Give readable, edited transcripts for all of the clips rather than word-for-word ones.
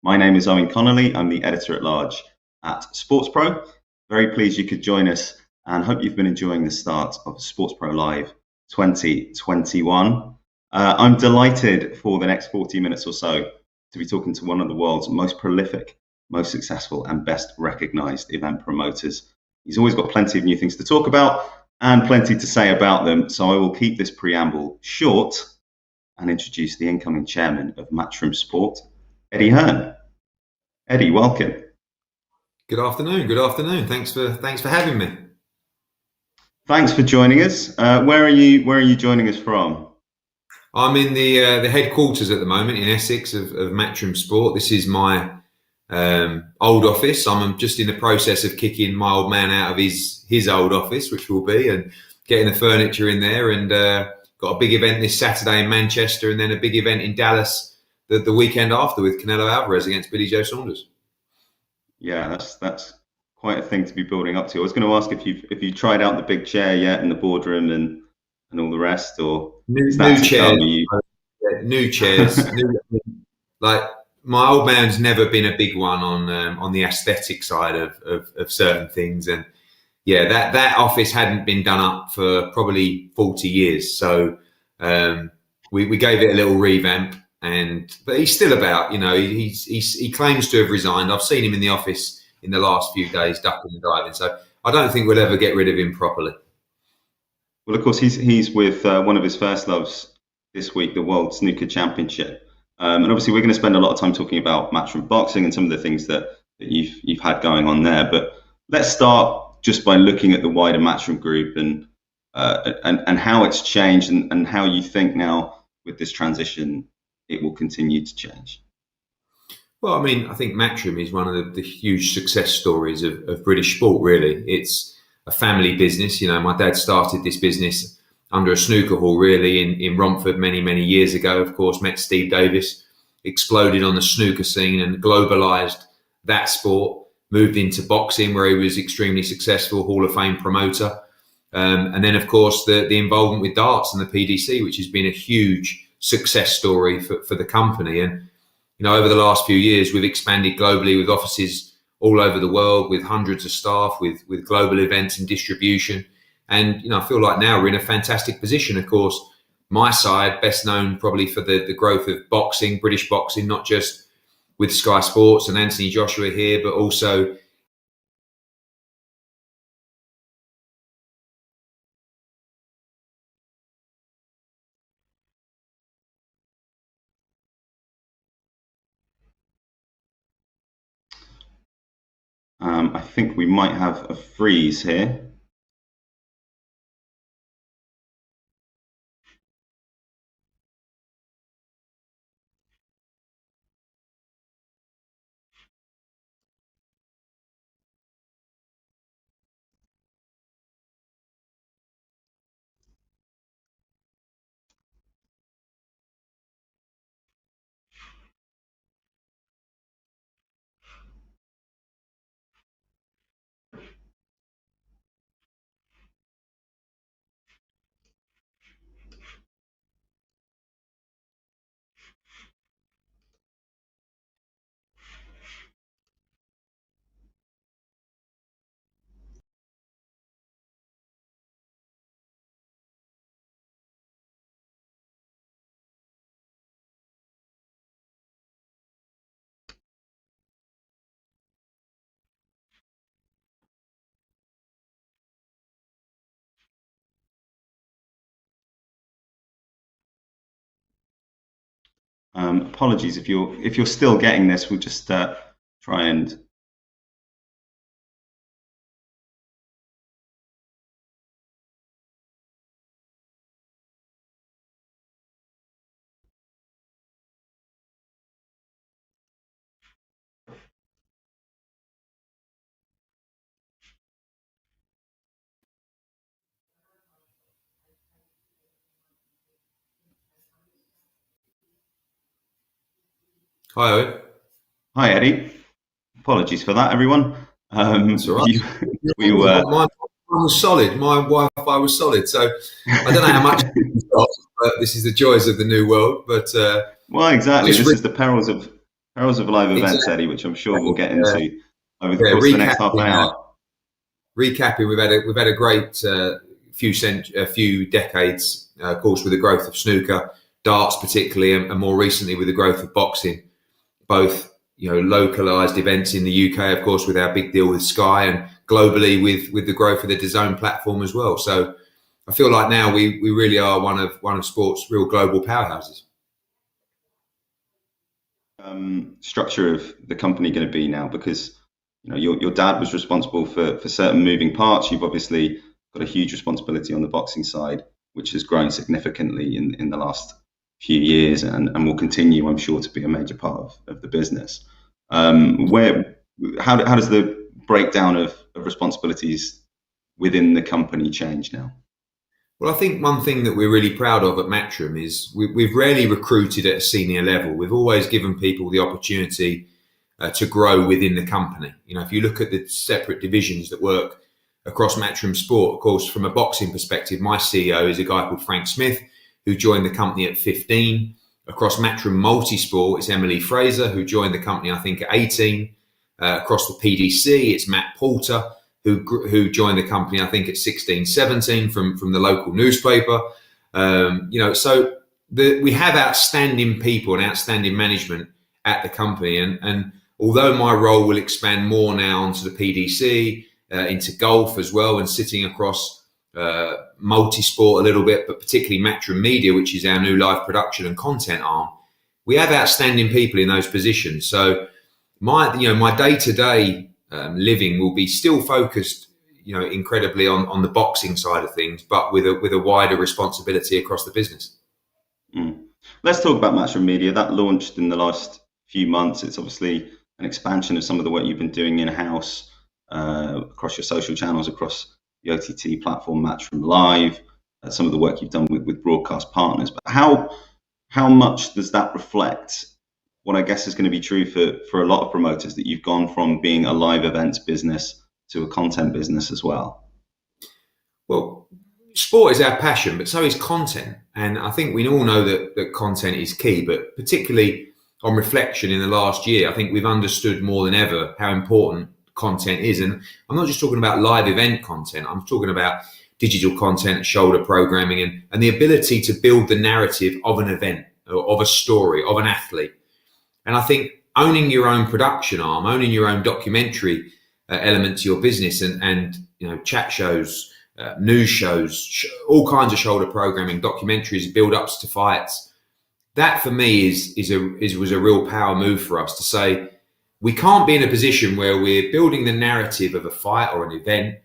My name is Owen Connolly. I'm the editor-at-large at Sports Pro. Very pleased you could join us and hope you've been enjoying the start of Sports Pro Live 2021. I'm delighted for the next 40 minutes or so to be talking to one of the world's most prolific, most successful and best recognized event promoters. He's always got plenty of new things to talk about and plenty to say about them, so I will keep this preamble short and introduce the incoming chairman of Matchroom Sport, Eddie Hearn. Eddie, welcome. Good afternoon. Good afternoon. Thanks for having me. Thanks for joining us. Where are you joining us from? I'm in the headquarters at the moment in Essex of Matchroom Sport. This is my old office. I'm just in the process of kicking my old man out of his old office, which will be, and getting the furniture in there. And got a big event this Saturday in Manchester, and then a big event in Dallas the weekend after with Canelo Alvarez against Billy Joe Saunders. Yeah, that's quite a thing to be building up to. I was going to ask if you tried out the big chair yet in the boardroom and all the rest, or new chairs. Like, my old man's never been a big one on the aesthetic side of certain things, and yeah, that office hadn't been done up for probably 40 years. So we gave it a little revamp. But he's still about, he claims to have resigned. I've seen him in the office in the last few days, ducking and diving. So I don't think we'll ever get rid of him properly. Well, of course, he's with one of his first loves this week, the World Snooker Championship. And obviously we're going to spend a lot of time talking about Matchroom boxing and some of the things that you've had going on there. But let's start just by looking at the wider Matchroom group and how it's changed and how you think now with this transition it will continue to change. Well, I mean, I think Matchroom is one of the huge success stories of British sport, really. It's a family business. My dad started this business under a snooker hall, really, in Romford many, many years ago. Of course, met Steve Davis, exploded on the snooker scene and globalised that sport, moved into boxing where he was extremely successful, Hall of Fame promoter. And then, of course, the involvement with darts and the PDC, which has been a huge success story for the company. And over the last few years we've expanded globally with offices all over the world, with hundreds of staff, with global events and distribution. And I feel like now we're in a fantastic position. Of course, my side best known probably for the growth of boxing, British boxing, not just with Sky Sports and Anthony Joshua here, but also I think we might have a freeze here. Apologies if you're still getting this. We'll just try and. Hi, Owen. Hi, Eddie. Apologies for that, everyone. That's all right. We were. Mine was solid. My Wi-Fi was solid. So I don't know how much it's got, but this is the joys of the new world. But Well, exactly. This is the perils of live events, exactly. Eddie, which I'm sure we'll get into over the course of the next half an hour. Recapping, we've had a great few decades, of course, with the growth of snooker, darts particularly, and more recently with the growth of boxing. Both localized events in the UK, of course, with our big deal with Sky, and globally with the growth of the DAZN platform as well. So I feel like now we really are one of sport's real global powerhouses. Structure of the company going to be now, because your dad was responsible for certain moving parts. You've obviously got a huge responsibility on the boxing side, which has grown significantly in the last few years, and will continue, I'm sure, to be a major part of the business. How does the breakdown of responsibilities within the company change now? Well, I think one thing that we're really proud of at Matchroom is we've rarely recruited at a senior level. We've always given people the opportunity to grow within the company. If you look at the separate divisions that work across Matchroom Sport, of course, from a boxing perspective, my CEO is a guy called Frank Smith, who joined the company at 15. Across Matchroom Multisport, it's Emily Fraser, who joined the company, I think, at 18. Across the PDC, it's Matt Porter, who joined the company, I think, at 16, 17 from the local newspaper. So we have outstanding people and outstanding management at the company. And although my role will expand more now onto the PDC, into golf as well, and sitting across multi-sport a little bit, but particularly Matchroom Media, which is our new live production and content arm, we have outstanding people in those positions. So my day-to-day living will be still focused, incredibly on the boxing side of things, but with a wider responsibility across the business. Let's talk about Matchroom Media. That launched in the last few months. It's obviously an expansion of some of the work you've been doing in-house across your social channels, across the OTT platform Matchroom Live, some of the work you've done with broadcast partners. But how much does that reflect what I guess is going to be true for a lot of promoters, that you've gone from being a live events business to a content business as well? Well, sport is our passion, but so is content. And I think we all know that content is key, but particularly on reflection in the last year, I think we've understood more than ever how important content is. And I'm not just talking about live event content. I'm talking about digital content, shoulder programming, and the ability to build the narrative of an event, or of a story, of an athlete. And I think owning your own production arm, owning your own documentary element to your business, and chat shows, news shows, all kinds of shoulder programming, documentaries, build-ups to fights. That for me was a real power move for us to say, we can't be in a position where we're building the narrative of a fight or an event,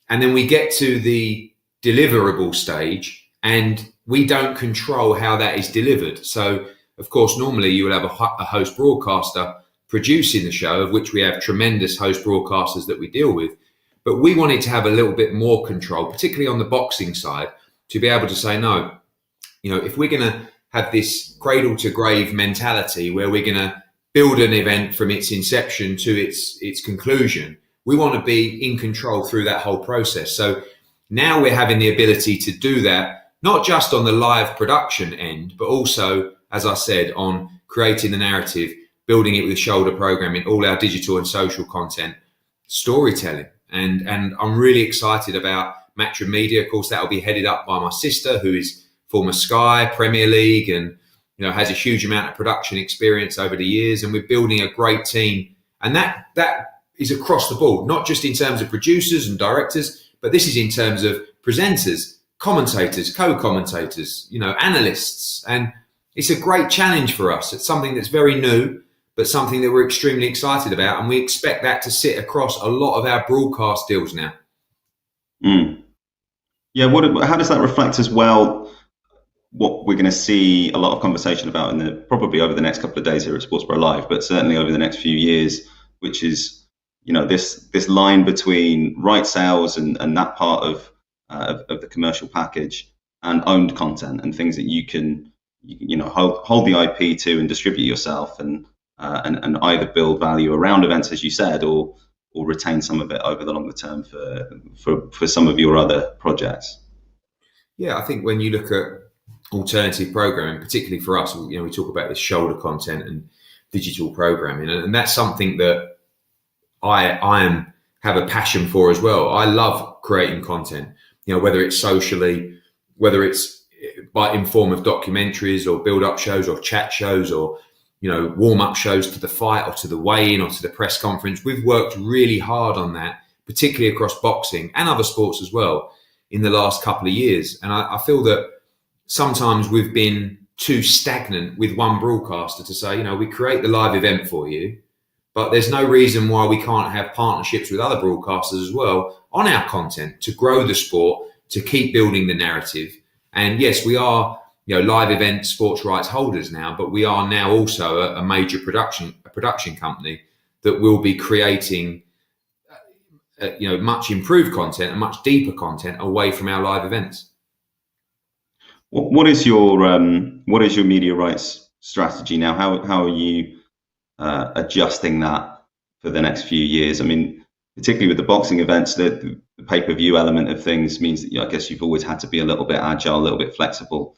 and then we get to the deliverable stage and we don't control how that is delivered. So, of course, normally you will have a host broadcaster producing the show, of which we have tremendous host broadcasters that we deal with. But we wanted to have a little bit more control, particularly on the boxing side, to be able to say, no, if we're going to have this cradle to grave mentality where we're going to build an event from its inception to its conclusion, we want to be in control through that whole process. So now we're having the ability to do that, not just on the live production end, but also, as I said, on creating the narrative, building it with shoulder programming, all our digital and social content, storytelling. And I'm really excited about Matchroom Media. Of course, that will be headed up by my sister, who is former Sky, Premier League, and has a huge amount of production experience over the years. And we're building a great team. And that is across the board, not just in terms of producers and directors, but this is in terms of presenters, commentators, co-commentators, analysts. And it's a great challenge for us. It's something that's very new, but something that we're extremely excited about. And we expect that to sit across a lot of our broadcast deals now. Yeah, how does that reflect as well what we're going to see a lot of conversation about probably over the next couple of days here at Sports Pro Live, but certainly over the next few years, which is this line between right sales and that part of the commercial package and owned content and things that you can hold the IP to and distribute yourself and either build value around events, as you said, or retain some of it over the longer term for some of your other projects. Yeah, I think when you look at alternative programming, particularly for us, we talk about this shoulder content and digital programming, and that's something that I have a passion for as well. I love creating content, whether it's socially, whether it's in form of documentaries or build-up shows or chat shows or warm-up shows to the fight or to the weigh-in or to the press conference. We've worked really hard on that, particularly across boxing and other sports as well in the last couple of years. And I feel that sometimes we've been too stagnant with one broadcaster to say, we create the live event for you, but there's no reason why we can't have partnerships with other broadcasters as well on our content to grow the sport, to keep building the narrative. And yes, we are live event sports rights holders now, but we are now also a major production company that will be creating much improved content and much deeper content away from our live events. What is your media rights strategy now? How are you adjusting that for the next few years? I mean, particularly with the boxing events, the pay-per-view element of things means that I guess you've always had to be a little bit agile, a little bit flexible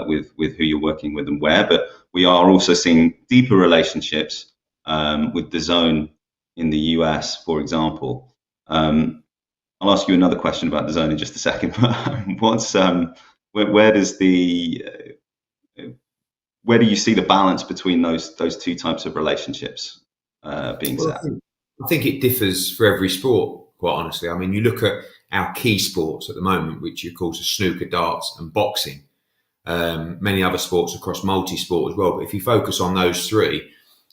with who you're working with and where. But we are also seeing deeper relationships with DAZN in the US, for example. I'll ask you another question about DAZN in just a second. But where do you see the balance between those two types of relationships being set? I think it differs for every sport, quite honestly. I mean, you look at our key sports at the moment, which of course are snooker, darts and boxing, many other sports across multi-sport as well. But if you focus on those three,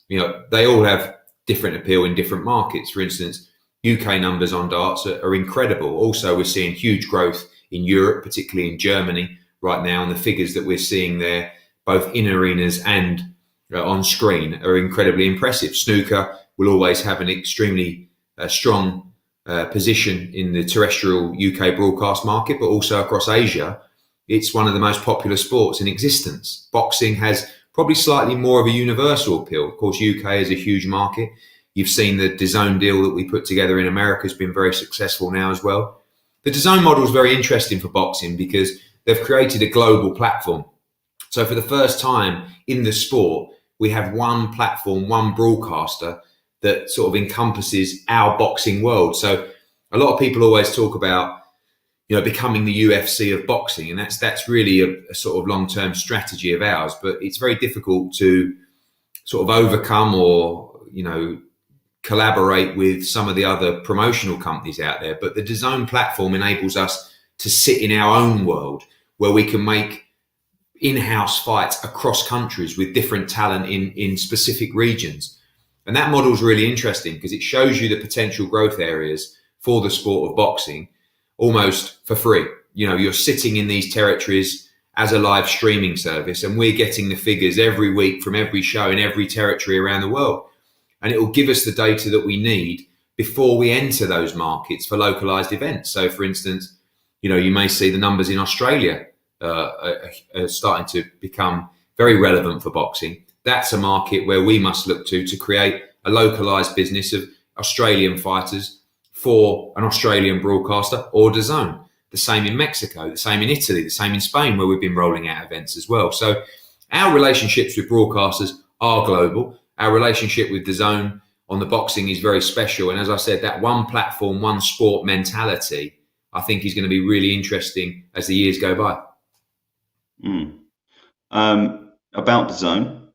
they all have different appeal in different markets. For instance, UK numbers on darts are incredible. Also, we're seeing huge growth in Europe, particularly in Germany right now. And the figures that we're seeing there, both in arenas and on screen, are incredibly impressive. Snooker will always have an extremely strong position in the terrestrial UK broadcast market, but also across Asia. It's one of the most popular sports in existence. Boxing has probably slightly more of a universal appeal. Of course, UK is a huge market. You've seen the DAZN deal that we put together in America has been very successful now as well. The DAZN model is very interesting for boxing because they've created a global platform. So for the first time in the sport, we have one platform, one broadcaster that sort of encompasses our boxing world. So a lot of people always talk about, becoming the UFC of boxing, and that's really a sort of long-term strategy of ours. But it's very difficult to sort of overcome or, collaborate with some of the other promotional companies out there. But the DAZN platform enables us to sit in our own world where we can make in-house fights across countries with different talent in specific regions. And that model is really interesting because it shows you the potential growth areas for the sport of boxing almost for free. You know, you're sitting in these territories as a live streaming service, and we're getting the figures every week from every show in every territory around the world. And it will give us the data that we need before we enter those markets for localized events. So, for instance, you know, you may see the numbers in Australia are starting to become very relevant for boxing. That's a market where we must look to create a localized business of Australian fighters for an Australian broadcaster or DAZN. The same in Mexico, the same in Italy, the same in Spain, where we've been rolling out events as well. So our relationships with broadcasters are global. Our relationship with DAZN on the boxing is very special. And as I said, that one platform, one sport mentality, I think is going to be really interesting as the years go by. About DAZN,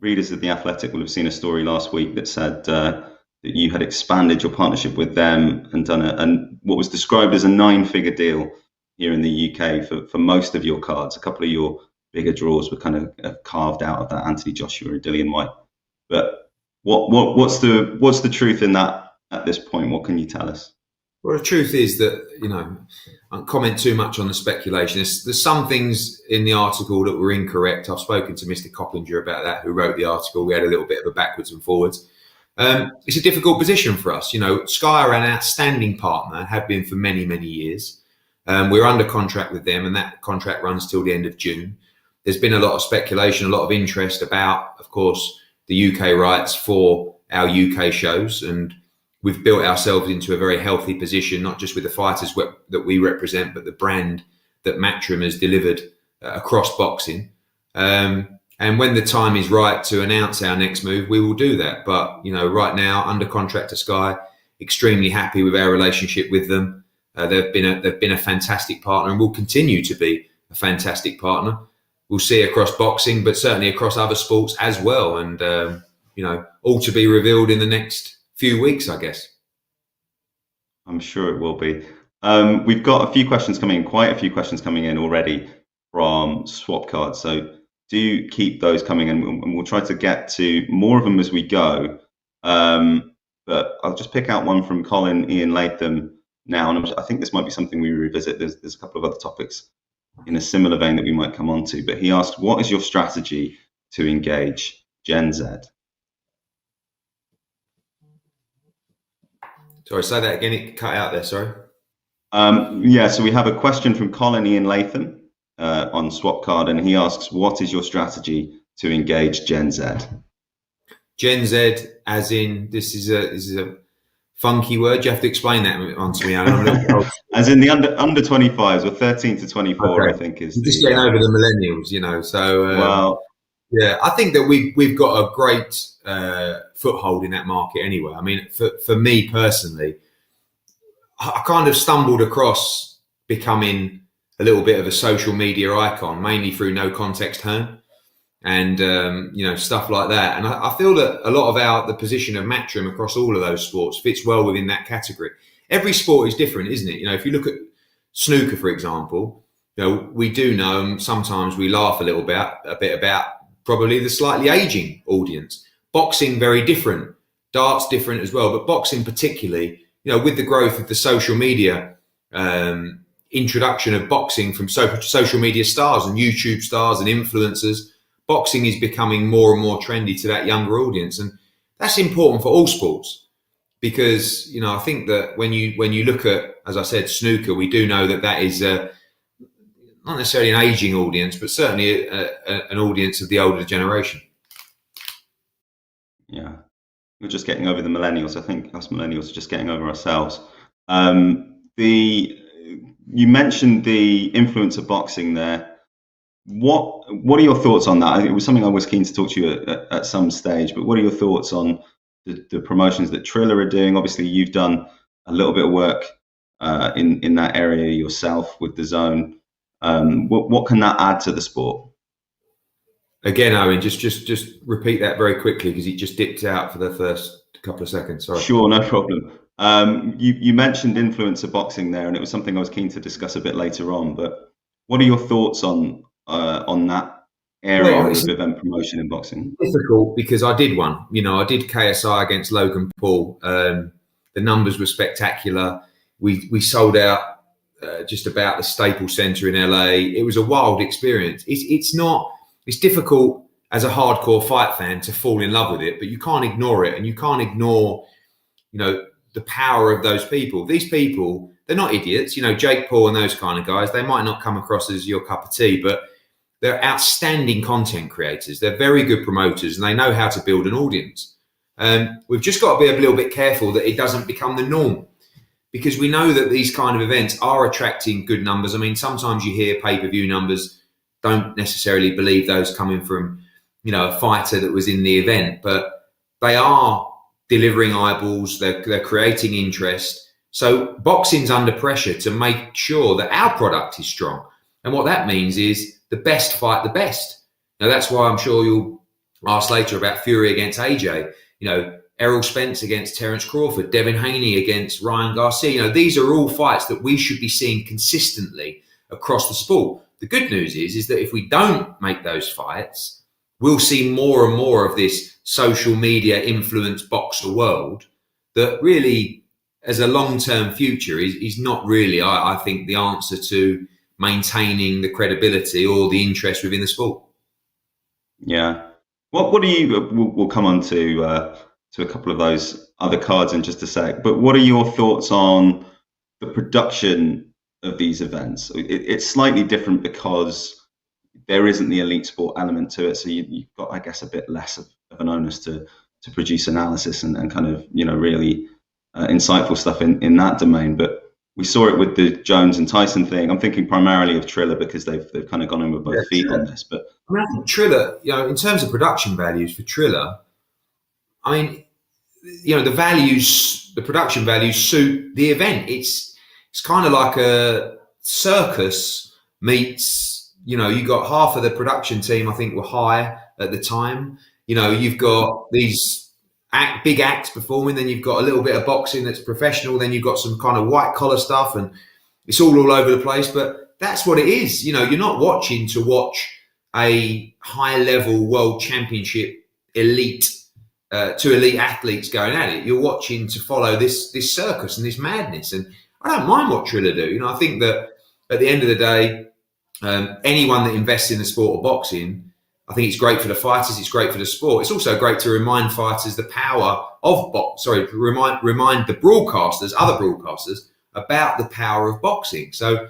readers of The Athletic will have seen a story last week that said that you had expanded your partnership with them and done what was described as a 9-figure deal here in the UK for most of your cards. A couple of your bigger draws were kind of carved out of that, Anthony Joshua and Dillian White. But what's the truth in that at this point? What can you tell us? Well, the truth is that, you know, I don't comment too much on the speculation. There's some things in the article that were incorrect. I've spoken to Mr. Coppinger about that, who wrote the article. We had a little bit of a backwards and forwards. It's a difficult position for us. You know, Sky are an outstanding partner, have been for many, many years. We're under contract with them, and that contract runs till the end of June. There's been a lot of speculation, a lot of interest about, of course, the UK rights for our UK shows, and we've built ourselves into a very healthy position, not just with the fighters that we represent, but the brand that Matchroom has delivered across boxing. And when the time is right to announce our next move, we will do that. But, you know, right now, under contract to Sky, extremely happy with our relationship with them. They've been a fantastic partner and will continue to be a fantastic partner. We'll see across boxing, but certainly across other sports as well. And, you know, all to be revealed in the next few weeks, I guess. I'm sure it will be. We've got quite a few questions coming in already from Swap Cards. So do keep those coming in, and we'll try to get to more of them as we go. But I'll just pick out one from Colin Ian Latham now, and I think this might be something we revisit. There's a couple of other topics in a similar vein that we might come on to, but he asked, what is your strategy to engage Gen Z? Sorry, say that again. It cut out there, sorry. So we have a question from Colin Ian Latham on Swapcard, and he asks, what is your strategy to engage Gen Z? Gen Z, as in, this is a funky word. You have to explain that onto me. As in the under 25s, or 13 to 24, okay. I think is just getting over the millennials, you know. So well, yeah, I think that we've got a great foothold in that market anyway. I mean, for me personally, I kind of stumbled across becoming a little bit of a social media icon, mainly through No Context Hearn and you know, stuff like that. And I feel that a lot of the position of Matchroom across all of those sports fits well within that category. Every sport is different, isn't it? You know, if you look at snooker, for example, you know, we do know, and sometimes we laugh a bit about probably the slightly aging audience. Boxing, very different. Darts, different as well. But boxing particularly, you know, with the growth of the social media, introduction of boxing from social media stars and YouTube stars and influencers, boxing is becoming more and more trendy to that younger audience. And that's important for all sports because, you know, I think that when you look at, as I said, snooker, we do know that is not necessarily an aging audience, but certainly an audience of the older generation. Yeah, we're just getting over the millennials. I think us millennials are just getting over ourselves. You mentioned the influence of boxing there. What are your thoughts on that? It was something I was keen to talk to you at some stage, but what are your thoughts on the promotions that Triller are doing? Obviously, you've done a little bit of work in that area yourself with DAZN. What can that add to the sport? Again, Owen, just repeat that very quickly because it just dipped out for the first couple of seconds. Sorry. Sure, no problem. You mentioned influence of boxing there, and it was something I was keen to discuss a bit later on. But what are your thoughts on that area Well, it's of event promotion in boxing? difficult because I did one. I did KSI against Logan Paul. The numbers were spectacular. We sold out just about the Staples Center in LA. It was a wild experience. It's difficult as a hardcore fight fan to fall in love with it, but you can't ignore it, and you can't ignore, the power of those people. These people, they're not idiots. Jake Paul and those kind of guys, they might not come across as your cup of tea, but they're outstanding content creators. They're very good promoters, and they know how to build an audience. We've just got to be a little bit careful that it doesn't become the norm, because we know that these kind of events are attracting good numbers. I mean, sometimes you hear pay-per-view numbers, don't necessarily believe those coming from, a fighter that was in the event, but they are delivering eyeballs, they're creating interest. So boxing's under pressure to make sure that our product is strong. And what that means is the best fight the best. Now, that's why I'm sure you'll ask later about Fury against AJ, Errol Spence against Terence Crawford, Devin Haney against Ryan Garcia. These are all fights that we should be seeing consistently across the sport. The good news is that if we don't make those fights, we'll see more and more of this social media influenced boxer world that really, as a long-term future, is not really, I think, the answer to maintaining the credibility or the interest within the sport. Yeah. What do you? We'll come on to a couple of those other cards in just a sec. But what are your thoughts on the production of these events? It's slightly different because there isn't the elite sport element to it, so you've got, I guess, a bit less of an onus to produce analysis and kind of really insightful stuff in that domain. But we saw it with the Jones and Tyson thing. I'm thinking primarily of Triller because they've kind of gone in with both feet on this. But I think Triller, in terms of production values for Triller, the production values suit the event. It's kind of like a circus meets. You got half of the production team, I think, were high at the time. You've got these big acts performing, then you've got a little bit of boxing that's professional, then you've got some kind of white collar stuff, and it's all over the place. But that's what it is. You're not watching to watch a high level world championship elite athletes going at it. You're watching to follow this circus and this madness. And I don't mind what Triller do. I think that at the end of the day, anyone that invests in the sport of boxing, I think it's great for the fighters. It's great for the sport. It's also great to remind fighters the power of remind the broadcasters, other broadcasters, about the power of boxing. So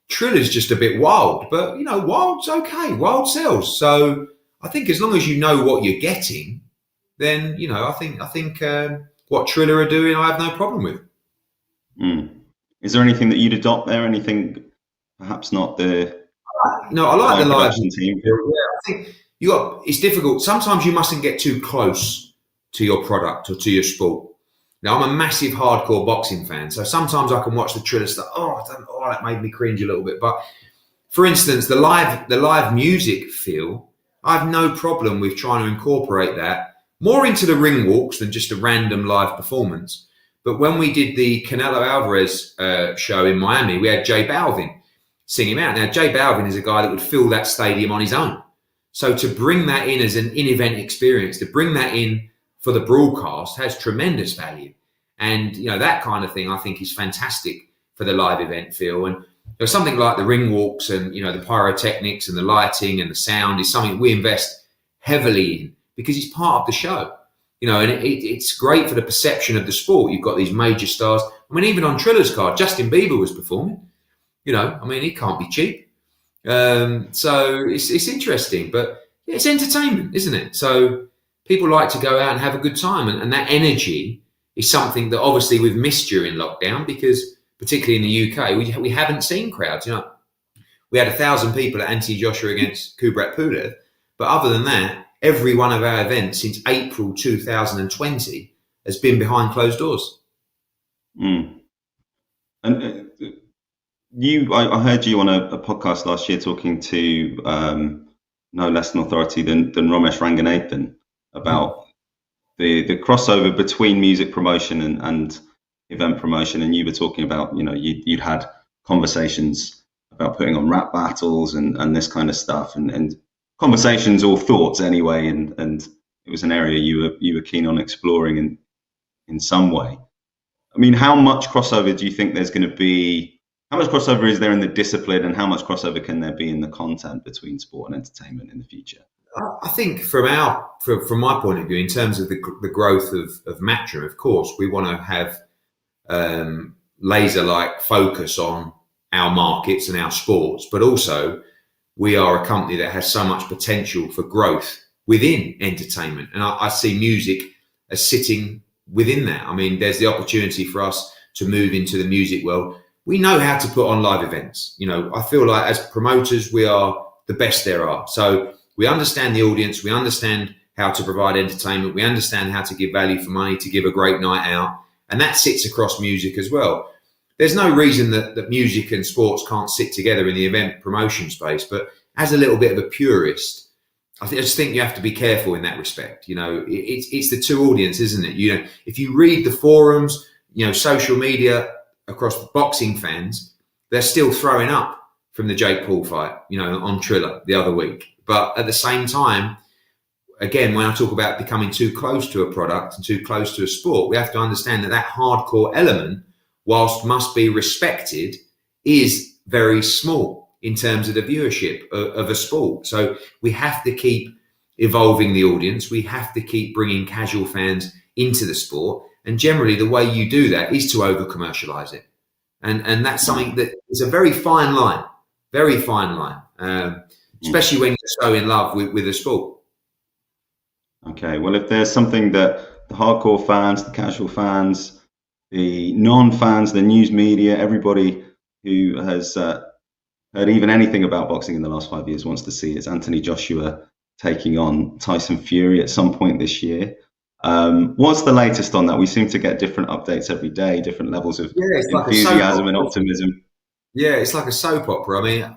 Triller's just a bit wild, but wild's okay. Wild sells. So I think as long as you know what you're getting, then I think what Triller are doing, I have no problem with. Is there anything that you'd adopt there? Anything perhaps not the I like the live team. Yeah, I think it's difficult. Sometimes you mustn't get too close to your product or to your sport. Now, I'm a massive hardcore boxing fan, so sometimes I can watch the Triller stuff. That made me cringe a little bit. But for instance, the live music feel, I have no problem with trying to incorporate that more into the ring walks than just a random live performance. But when we did the Canelo Alvarez show in Miami, we had J Balvin sing him out. Now, J Balvin is a guy that would fill that stadium on his own. So to bring that in as an in-event experience, to bring that in for the broadcast has tremendous value. And, that kind of thing I think is fantastic for the live event feel. And something like the ring walks and, the pyrotechnics and the lighting and the sound is something we invest heavily in because it's part of the show. And it's great for the perception of the sport. You've got these major stars. Even on Triller's card, Justin Bieber was performing. It can't be cheap. So it's interesting, but it's entertainment, isn't it? So people like to go out and have a good time. And that energy is something that obviously we've missed during lockdown because particularly in the UK, we haven't seen crowds. We had 1,000 people at Anthony Joshua against Kubrat Pulev. But other than that, every one of our events since April 2020 has been behind closed doors. And I heard you on a podcast last year talking to no less an authority than Ramesh Ranganathan about the crossover between music promotion and event promotion. And you were talking about, you'd had conversations about putting on rap battles and this kind of stuff. And conversations or thoughts anyway, and it was an area you were keen on exploring in some way. I mean, how much crossover do you think there's going to be? How much crossover is there in the discipline, and how much crossover can there be in the content between sport and entertainment in the future? I think from my point of view, in terms of the growth of Matchroom, of course, we want to have laser-like focus on our markets and our sports, but also we are a company that has so much potential for growth within entertainment. And I see music as sitting within that. I mean, there's the opportunity for us to move into the music world. We know how to put on live events. I feel like as promoters, we are the best there are. So we understand the audience, we understand how to provide entertainment, we understand how to give value for money, to give a great night out. And that sits across music as well. There's no reason that music and sports can't sit together in the event promotion space. But as a little bit of a purist, I just think you have to be careful in that respect. It's the two audience, isn't it? If you read the forums, social media across the boxing fans, they're still throwing up from the Jake Paul fight, on Triller the other week. But at the same time, again, when I talk about becoming too close to a product and too close to a sport, we have to understand that hardcore element, whilst must be respected, is very small in terms of the viewership of a sport. So we have to keep evolving the audience. We have to keep bringing casual fans into the sport. And generally, the way you do that is to over-commercialise it. And that's something that is a very fine line, especially when you're so in love with a sport. Okay, well, if there's something that the hardcore fans, the casual fans, the non-fans, the news media, everybody who has heard even anything about boxing in the last 5 years wants to see, it's Anthony Joshua taking on Tyson Fury at some point this year. What's the latest on that? We seem to get different updates every day, different levels of enthusiasm and optimism. Yeah, it's like a soap opera. I mean,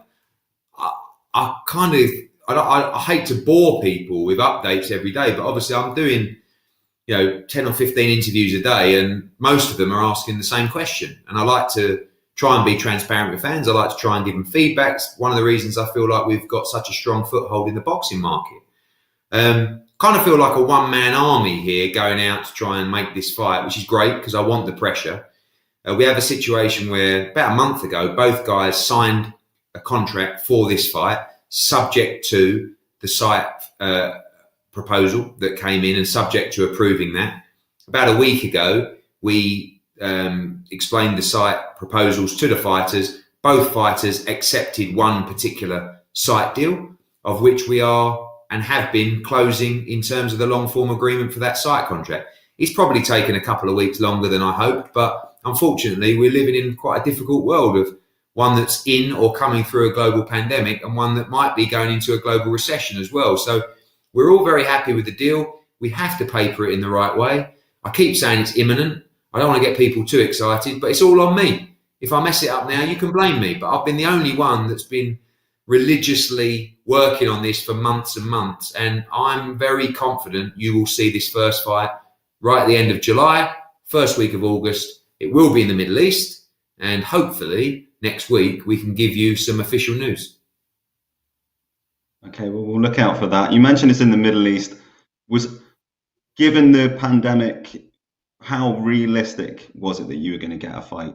I hate to bore people with updates every day, but obviously I'm doing 10 or 15 interviews a day, and most of them are asking the same question. And I like to try and be transparent with fans. I like to try and give them feedback. One of the reasons I feel like we've got such a strong foothold in the boxing market. Kind of feel like a one-man army here going out to try and make this fight, which is great because I want the pressure. We have a situation where about a month ago, both guys signed a contract for this fight, subject to the site proposal that came in and subject to approving that. About a week ago, we explained the site proposals to the fighters. Both fighters accepted one particular site deal, of which we are and have been closing in terms of the long form agreement for that site contract. It's probably taken a couple of weeks longer than I hoped, but unfortunately we're living in quite a difficult world of one that's in or coming through a global pandemic and one that might be going into a global recession as well. So we're all very happy with the deal. We have to paper it in the right way. I keep saying it's imminent. I don't want to get people too excited, but it's all on me. If I mess it up now, you can blame me, but I've been the only one that's been religiously working on this for months and months, and I'm very confident you will see this first fight right at the end of July, first week of August. It will be in the Middle East, and hopefully next week we can give you some official news. Okay, well, we'll look out for that. You mentioned it's in the Middle East. Given the pandemic, how realistic was it that you were going to get a fight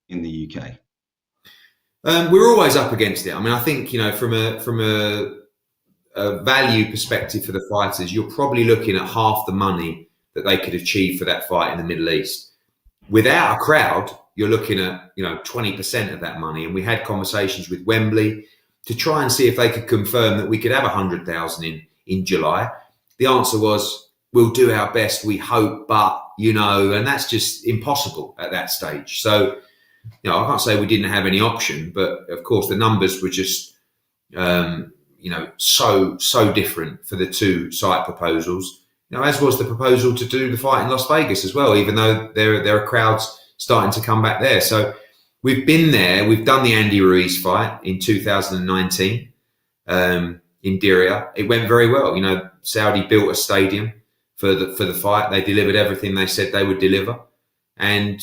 in the UK? We're always up against it. I mean, I think, from a value perspective for the fighters, you're probably looking at half the money that they could achieve for that fight in the Middle East. Without a crowd, you're looking at 20% of that money. And we had conversations with Wembley to try and see if they could confirm that we could have 100,000 in July. The answer was, we'll do our best, we hope, but and that's just impossible at that stage. So I can't say we didn't have any option, but of course the numbers were just so different for the two site proposals, as was the proposal to do the fight in Las Vegas as well, even though there are crowds starting to come back there. So we've been there. We've done the Andy Ruiz fight in 2019 in Diriyah. It went very well. Saudi built a stadium for the fight. They delivered everything they said they would deliver. And,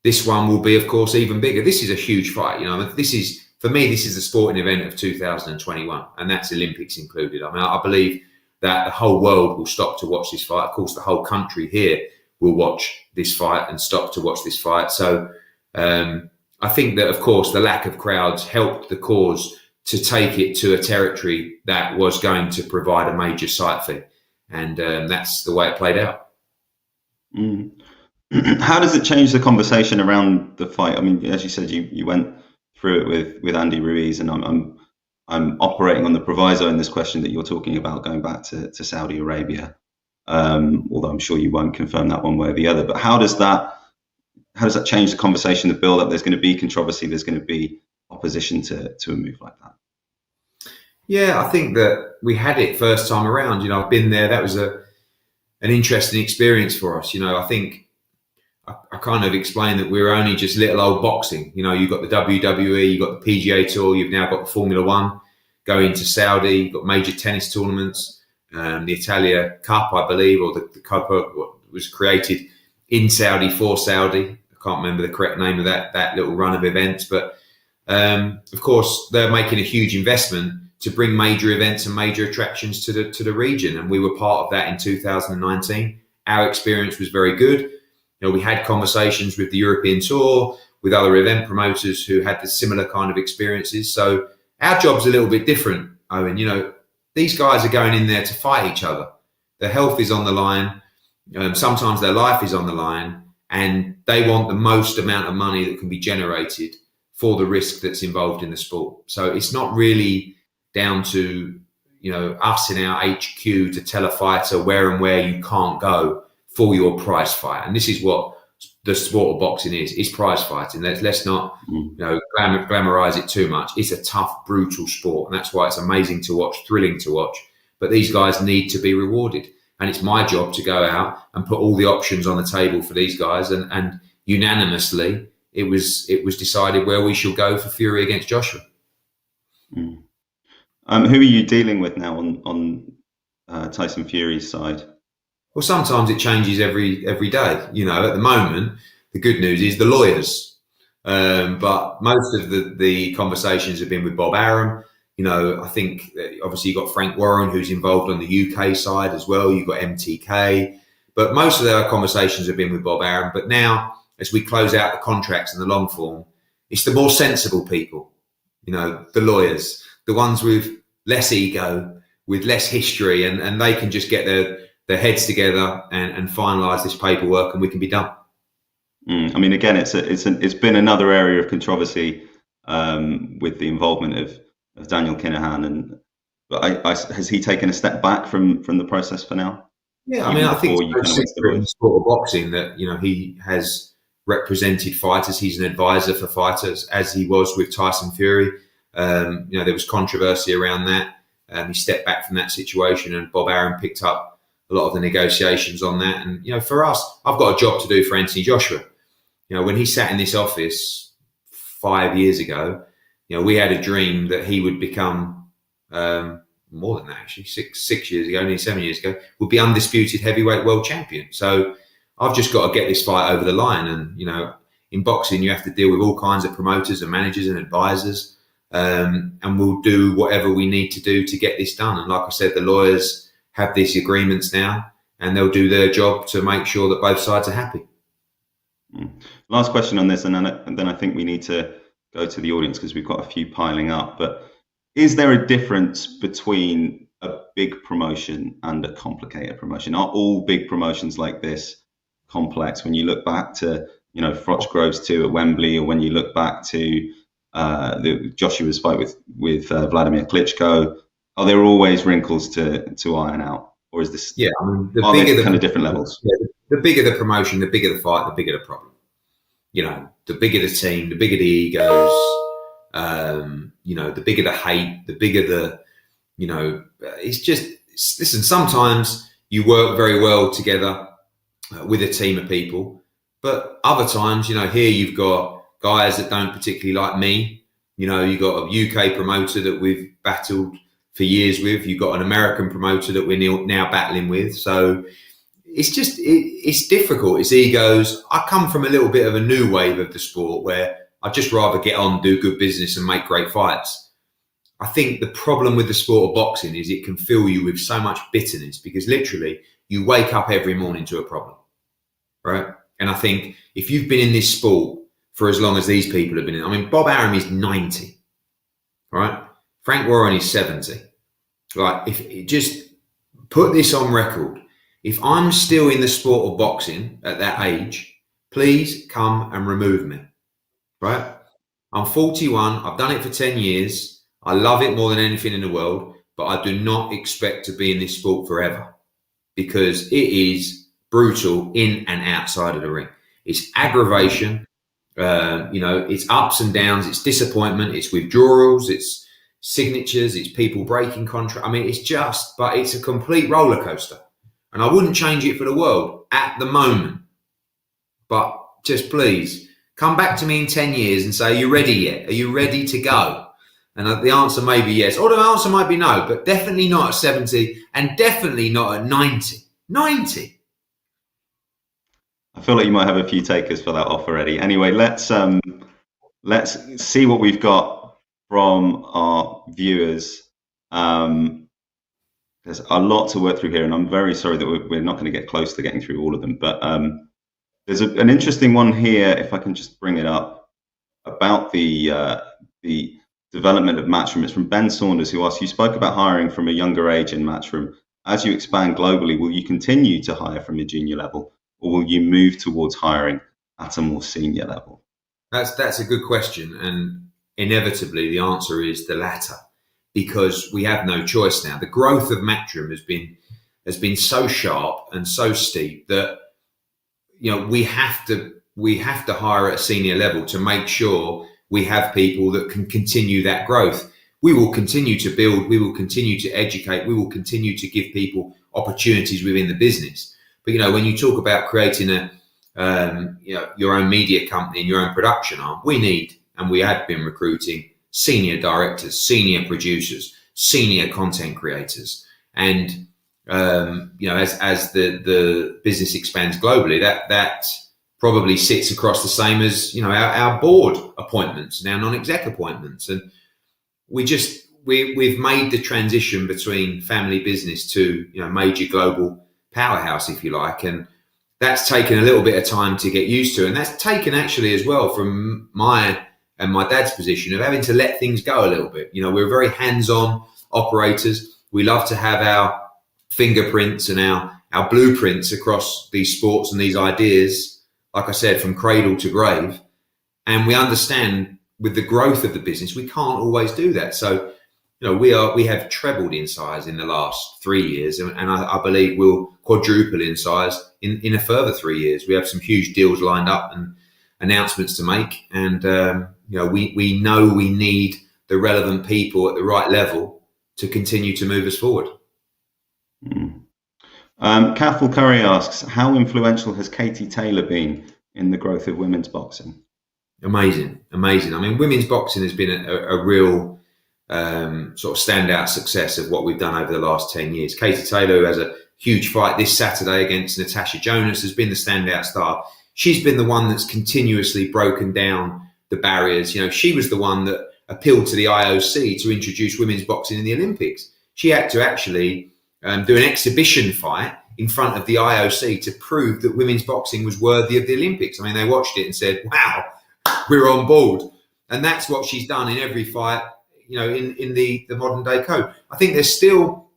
this one will be, of course, even bigger. This is a huge fight. This is for me, this is the sporting event of 2021, and that's Olympics included. I mean, I believe that the whole world will stop to watch this fight. Of course, the whole country here will watch this fight and stop to watch this fight. So I think that, of course, the lack of crowds helped the cause to take it to a territory that was going to provide a major site fee. And that's the way it played out. Mm. How does it change the conversation around the fight? I mean, as you said, you went through it with Andy Ruiz, and I'm operating on the proviso in this question that you're talking about going back to Saudi Arabia. Although I'm sure you won't confirm that one way or the other. But how does that change the conversation, the build up? There's going to be controversy. There's going to be opposition to a move like that. Yeah, I think that we had it first time around. You know, I've been there. That was an interesting experience for us. You know, I think I kind of explained that we're only just little old boxing. You know, you've got the WWE, you've got the PGA Tour, you've now got the Formula One going to Saudi, you've got major tennis tournaments, the Italia Cup, I believe, or the Copa was created in Saudi for Saudi. I can't remember the correct name of that little run of events, but of course they're making a huge investment to bring major events and major attractions to the region, and we were part of that in 2019. Our experience was very good. You know, we had conversations with the European Tour, with other event promoters who had the similar kind of experiences. So our job's a little bit different, Owen. You know, these guys are going in there to fight each other. Their health is on the line. Sometimes their life is on the line, and they want the most amount of money that can be generated for the risk that's involved in the sport. So it's not really down to, you know, us in our HQ to tell a fighter where and where you can't go for your prize fight. And this is what the sport of boxing is. It's prize fighting. Let's not, you know, glamorize it too much. It's a tough, brutal sport. And that's why it's amazing to watch, thrilling to watch. But these guys need to be rewarded. And it's my job to go out and put all the options on the table for these guys. And unanimously, it was decided where we shall go for Fury against Joshua. Mm. Who are you dealing with now on Tyson Fury's side? Well, sometimes it changes every day. You know, at the moment, the good news is the lawyers. But most of the conversations have been with Bob Arum. You know, I think obviously you've got Frank Warren, who's involved on the UK side as well. You've got MTK. But most of our conversations have been with Bob Arum. But now, as we close out the contracts and the long form, it's the more sensible people, you know, the lawyers, the ones with less ego, with less history, and they can just get their heads together and finalise this paperwork, and we can be done. I mean, again, it's been another area of controversy with the involvement of Daniel Kinahan, but has he taken a step back from the process for now? Yeah, I mean, I think it's in the sport of boxing that, you know, he has represented fighters. He's an advisor for fighters, as he was with Tyson Fury. You know, there was controversy around that. He stepped back from that situation, and Bob Arum picked up a lot of the negotiations on that. And, you know, for us, I've got a job to do for Anthony Joshua. You know, when he sat in this office 5 years ago, you know, we had a dream that he would become, more than that actually, six years ago, nearly 7 years ago, would be undisputed heavyweight world champion. So I've just got to get this fight over the line. And, you know, in boxing, you have to deal with all kinds of promoters and managers and advisors. And we'll do whatever we need to do to get this done. And like I said, the lawyers have these agreements now, and they'll do their job to make sure that both sides are happy. Last question on this, and then I think we need to go to the audience because we've got a few piling up. But is there a difference between a big promotion and a complicated promotion? Are all big promotions like this complex? When you look back to, you know, Froch Groves 2 at Wembley, or when you look back to Joshua's fight with Vladimir Klitschko, are there always wrinkles to iron out, or is this? Yeah, I mean, are there kind of different levels? Yeah, the bigger the promotion, the bigger the fight, the bigger the problem. You know, the bigger the team, the bigger the egos. You know, the bigger the hate, the bigger the, you know, it's just, listen, sometimes you work very well together with a team of people, but other times, you know, here you've got guys that don't particularly like me. You know, you've got a UK promoter that we've battled for years with. You've got an American promoter that we're now battling with. So it's just, it's difficult. It's egos. I come from a little bit of a new wave of the sport where I'd just rather get on, do good business and make great fights. I think the problem with the sport of boxing is it can fill you with so much bitterness, because literally you wake up every morning to a problem, right? And I think if you've been in this sport for as long as these people have been in, I mean, Bob Arum is 90, right? Frank Warren is 70. Like, if it just put this on record, if I'm still in the sport of boxing at that age, please come and remove me, right? I'm 41. I've done it for 10 years. I love it more than anything in the world, but I do not expect to be in this sport forever, because it is brutal in and outside of the ring. It's aggravation, it's ups and downs, it's disappointment, it's withdrawals, it's signatures, it's people breaking contract. I mean, but it's a complete roller coaster, and I wouldn't change it for the world at the moment. But just please come back to me in 10 years and say, are you ready yet? Are you ready to go? And the answer may be yes, or the answer might be no, but definitely not at 70 and definitely not at 90. 90. I feel like you might have a few takers for that offer, Eddie. Anyway, let's see what we've got from our viewers. There's a lot to work through here, and I'm very sorry that we're not going to get close to getting through all of them. But there's an interesting one here, if I can just bring it up, about the development of Matchroom. It's from Ben Saunders, who asks, you spoke about hiring from a younger age in Matchroom. As you expand globally, will you continue to hire from a junior level, or will you move towards hiring at a more senior level? That's a good question, and inevitably the answer is the latter, because we have no choice now. The growth of Matchroom has been so sharp and so steep that we have to hire at a senior level to make sure we have people that can continue that growth. We will continue to build, we will continue to educate, we will continue to give people opportunities within the business. But when you talk about creating your own media company and your own production arm, we need, and we have been recruiting, senior directors, senior producers, senior content creators. And as the business expands globally, that probably sits across the same as our board appointments and our non-exec appointments. And we've made the transition between family business to major global powerhouse, if you like, and that's taken a little bit of time to get used to, and that's taken actually as well from my dad's position of having to let things go a little bit. We're very hands-on operators. We love to have our fingerprints and our blueprints across these sports and these ideas, like I said, from cradle to grave. And we understand with the growth of the business, we can't always do that. So, we have trebled in size in the last 3 years, and I believe we'll quadruple in size in a further 3 years. We have some huge deals lined up and announcements to make, and we know we need the relevant people at the right level to continue to move us forward. Cathal Curry asks, how influential has Katie Taylor been in the growth of women's boxing? Amazing. I mean, women's boxing has been a real sort of standout success of what we've done over the last 10 years. Katie Taylor, who has a huge fight this Saturday against Natasha Jonas, has been the standout star. She's been the one that's continuously broken down the barriers. She was the one that appealed to the IOC to introduce women's boxing in the Olympics. She had to actually do an exhibition fight in front of the IOC to prove that women's boxing was worthy of the Olympics. I mean, they watched it and said, wow, we're on board. And that's what she's done in every fight, in the modern day code. I think there's still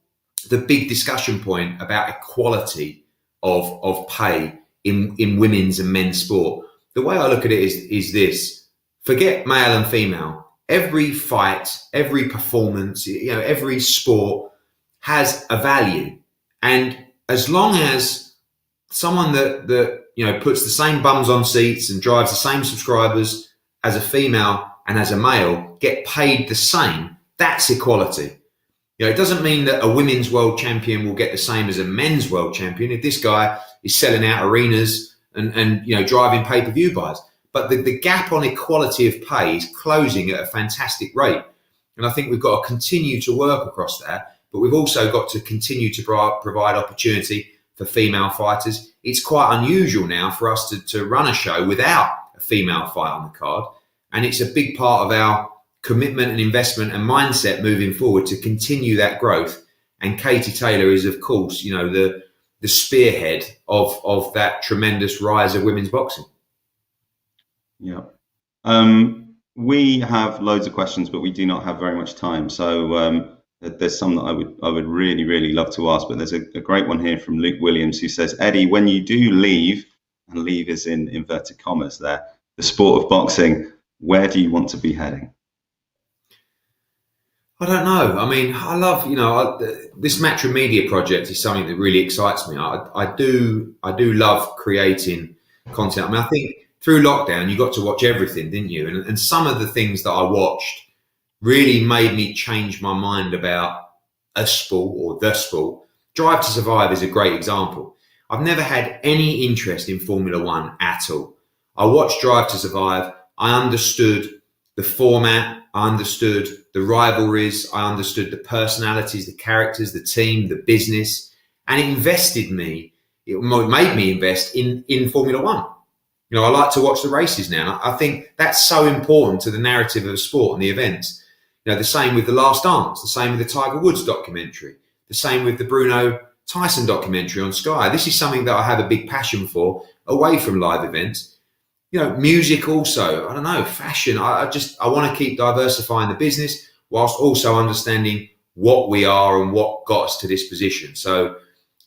the big discussion point about equality of pay in women's and men's sport. The way I look at it is this: forget male and female. Every fight, every performance, every sport has a value. And as long as someone that puts the same bums on seats and drives the same subscribers as a female and as a male get paid the same, that's equality. It doesn't mean that a women's world champion will get the same as a men's world champion if this guy is selling out arenas and driving pay-per-view buys. But the gap on equality of pay is closing at a fantastic rate. And I think we've got to continue to work across that, but we've also got to continue to provide opportunity for female fighters. It's quite unusual now for us to run a show without a female fight on the card. And it's a big part of our commitment and investment and mindset moving forward to continue that growth. And Katie Taylor is, of course, the spearhead of that tremendous rise of women's boxing. Yeah. We have loads of questions, but we do not have very much time. So there's some that I would really, really love to ask, but there's a great one here from Luke Williams who says, Eddie, when you do leave, and leave is in inverted commas there, the sport of boxing, where do you want to be heading? I don't know. I mean, I love, this Matchroom Media project is something that really excites me. I do love creating content. I mean, I think through lockdown, you got to watch everything, didn't you? And some of the things that I watched really made me change my mind about a sport or the sport. Drive to Survive is a great example. I've never had any interest in Formula One at all. I watched Drive to Survive. I understood the format. I understood the rivalries. I understood the personalities, the characters, the team, the business, and it invested me. It made me invest in Formula One. I like to watch the races now. I think that's so important to the narrative of the sport and the events. The same with The Last Dance, the same with the Tiger Woods documentary, the same with the Bruno Tyson documentary on Sky. This is something that I have a big passion for away from live events. Music also, I don't know, fashion. I want to keep diversifying the business whilst also understanding what we are and what got us to this position. So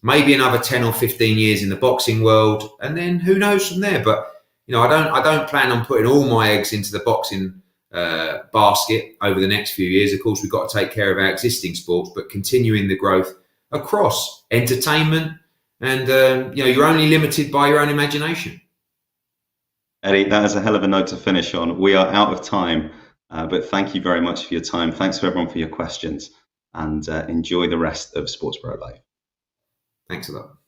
maybe another 10 or 15 years in the boxing world, and then who knows from there. But I don't plan on putting all my eggs into the boxing basket over the next few years. Of course, we've got to take care of our existing sports, but continuing the growth across entertainment, and you're only limited by your own imagination. Eddie, that is a hell of a note to finish on. We are out of time, but thank you very much for your time. Thanks to everyone for your questions, and enjoy the rest of Sports Pro Live. Thanks a lot.